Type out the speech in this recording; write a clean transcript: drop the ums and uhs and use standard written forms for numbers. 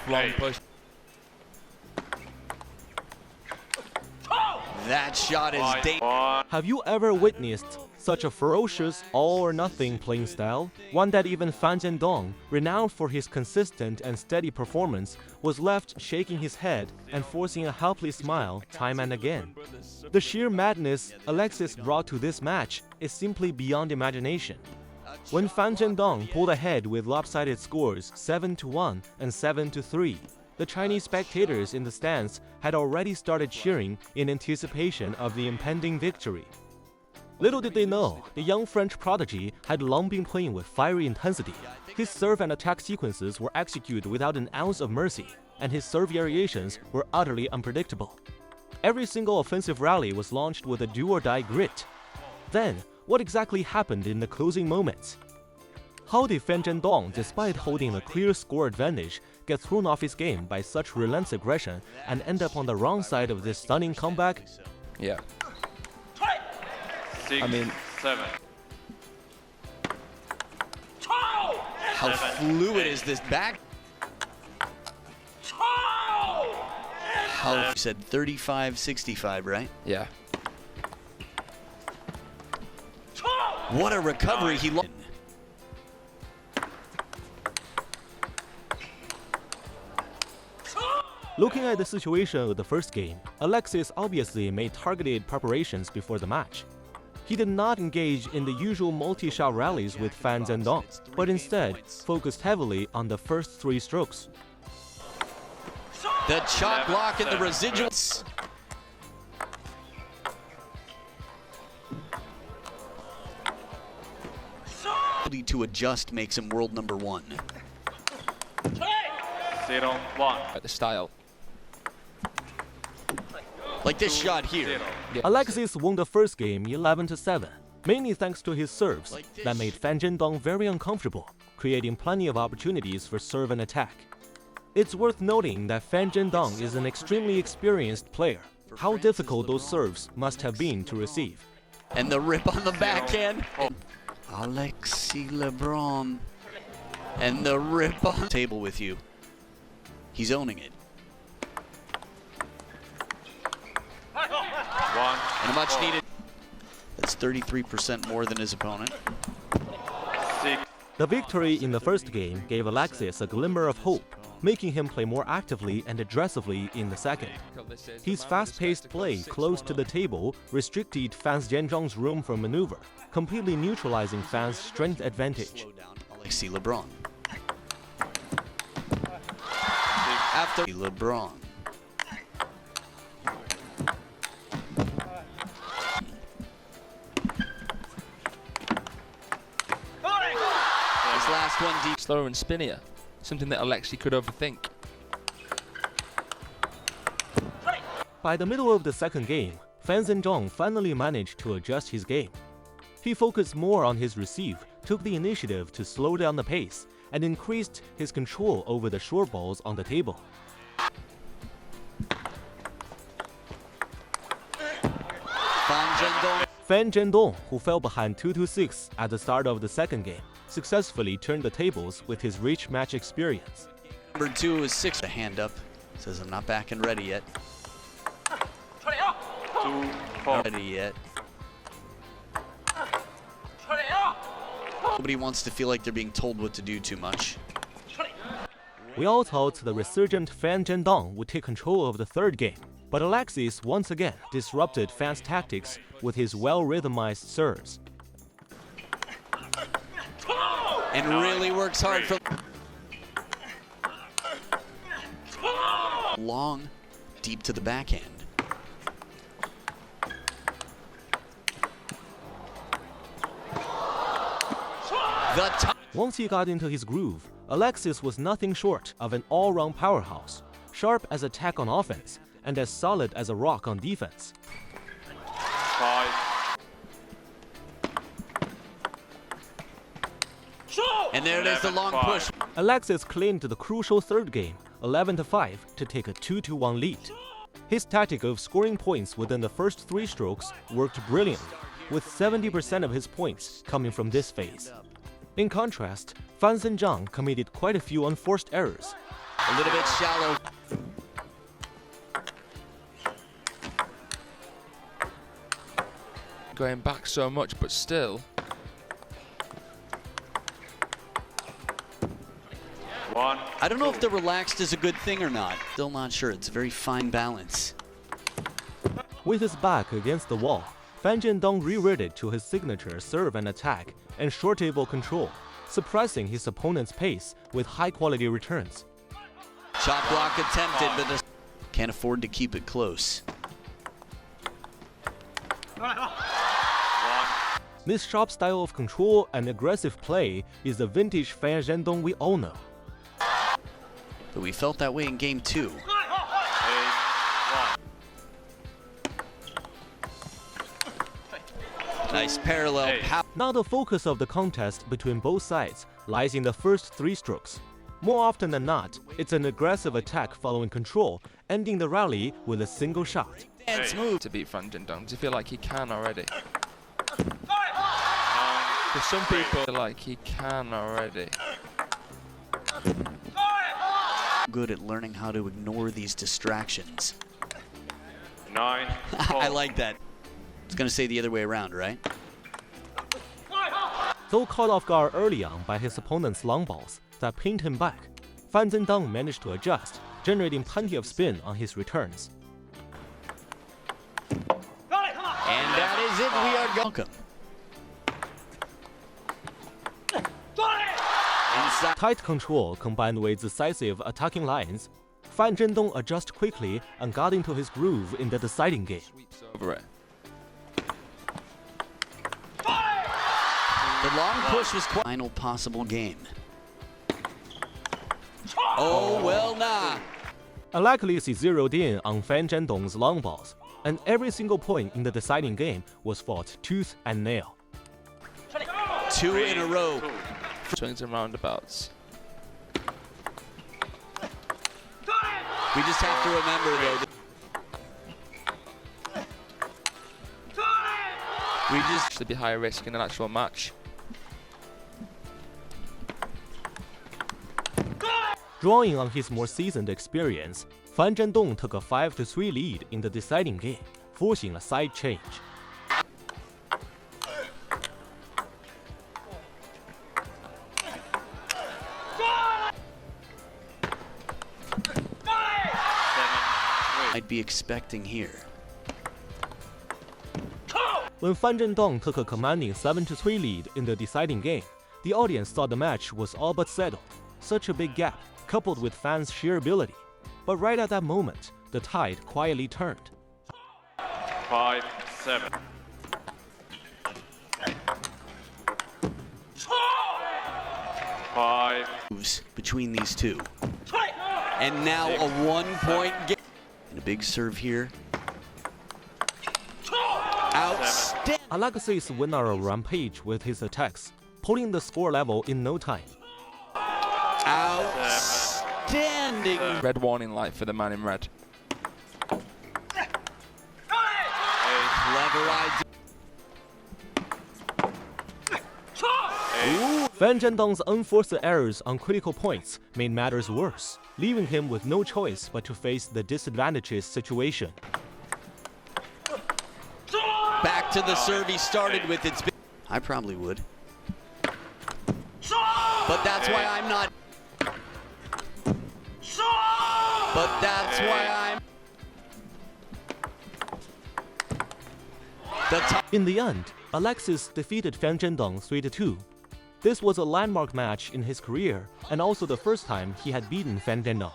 Long push. That shot is dangerous. Have you ever witnessed such a ferocious all-or-nothing playing style? One that even Fan Zhendong, renowned for his consistent and steady performance, was left shaking his head and forcing a helpless smile time and again. The sheer madness Alexis brought to this match is simply beyond imagination. When Fan Zhendong pulled ahead with lopsided scores 7-1 and 7-3, the Chinese spectators in the stands had already started cheering in anticipation of the impending victory. Little did they know, the young French prodigy had long been playing with fiery intensity. His serve and attack sequences were executed without an ounce of mercy, and his serve variations were utterly unpredictable. Every single offensive rally was launched with a do-or-die grit. Then, what exactly happened in the closing moments? How did Fan Zhendong, despite holding a clear score advantage, get thrown off his game by such relentless aggression and end up on the wrong side of this stunning comeback? Yeah. 6, I mean, 7. How fluid is this back? How you said 35-65, right? yeah. What a recovery he lost. Looking at the situation of the first game, Alexis obviously made targeted preparations before the match. He did not engage in the usual multi-shot rallies with Fan Zhendong, but instead focused heavily on the first 3 strokes. The chop block and the residuals. To adjust makes him world number 1. 0, 1. At the style. Like this shot here. Yeah. Alexis won the first game 11-7, mainly thanks to his serves that made Fan Zhendong very uncomfortable, creating plenty of opportunities for serve and attack. It's worth noting that Fan Zhendong is an extremely experienced player. How difficult those serves must have been to receive. And the rip on the backhand. Alexis Lebrun. And the rip on the table with you. He's owning it. 1. And a much needed. That's 33% more than his opponent. 6. The victory in the first game gave Alexis a glimmer of hope, making him play more actively and aggressively in the second. His fast-paced play close to the table restricted Fan Zhendong's room for maneuver, completely neutralizing Fan's strength advantage. Alexis Lebrun. After Lebrun. This last one deep. Slower and spinnier. Something that Alexis could overthink. By the middle of the second game, Fan Zhendong finally managed to adjust his game. He focused more on his receive, took the initiative to slow down the pace, and increased his control over the short balls on the table. Fan Zhendong, who fell behind 2-6 at the start of the second game, successfully turned the tables with his rich match experience. Number 2 is 6. A hand up. Says I'm not back and ready yet. 2, 4. Ready yet. Nobody wants to feel like they're being told what to do too much. We all thought the resurgent Fan Zhendong would take control of the third game, but Alexis once again disrupted Fan's tactics with his well-rhythmized serves. And really works hard from long, deep to the backhand. Once he got into his groove, Alexis was nothing short of an all-round powerhouse, sharp as attack on offense and as solid as a rock on defense. 5. And there it is, the long push. Alexis claimed the crucial third game, 11-5, to take a 2-1 lead. His tactic of scoring points within the first 3 strokes worked brilliantly, with 70% of his points coming from this phase. In contrast, Fan Zhendong committed quite a few unforced errors. A little bit shallow. Going back so much, but still. One. I don't know if the relaxed is a good thing or not. Still not sure. It's a very fine balance. With his back against the wall, Fan Zhendong reverted to his signature serve and attack and short table control, suppressing his opponent's pace with high-quality returns. Chop block attempted, but this can't afford to keep it close. This sharp style of control and aggressive play is the vintage Fan Zhendong we all know. But we felt that way in game 2. Nice parallel. Now the focus of the contest between both sides lies in the first 3 strokes. More often than not, it's an aggressive attack following control, ending the rally with a single shot. Dance move. To beat Fan Zhendong, do you feel like he can already? For some people, feel like he can already. Good at learning how to ignore these distractions. 9. I like that. It's gonna say the other way around, right? Though caught off guard early on by his opponent's long balls that pinned him back, Fan Zhendong managed to adjust, generating plenty of spin on his returns. And that is it. We are welcome. Inside. Tight control combined with decisive attacking lines, Fan Zhendong adjusts quickly and got into his groove in the deciding game. Sweeps over it. The long push was final possible game. Oh, well, nah. Alexis zeroed in on Fan Zhendong's long balls, and every single point in the deciding game was fought tooth and nail. 2 in a row. Swings and roundabouts. We just have to remember, though. We just To be higher risk in an actual match. Drawing on his more seasoned experience, Fan Zhendong took a 5-3 lead in the deciding game, forcing a side change. might be expecting here. When Fan Zhendong took a commanding 7-3 lead in the deciding game, the audience thought the match was all but settled. Such a big gap, coupled with fans' sheer ability. But right at that moment, the tide quietly turned. 5-7. Five. Moves between these two. And now a 1-point game. And a big serve here. Outstanding. Alexis went on a rampage with his attacks, pulling the score level in no time. Outstanding. Red warning light for the man in red. Clever idea. Fan Zhendong's unforced errors on critical points made matters worse, leaving him with no choice but to face the disadvantageous situation. Back to the serve he started with. I probably would. But that's why I'm not. But that's why I'm. In the end, Alexis defeated Fan Zhendong 3-2. This was a landmark match in his career and also the first time he had beaten Fan Zhendong.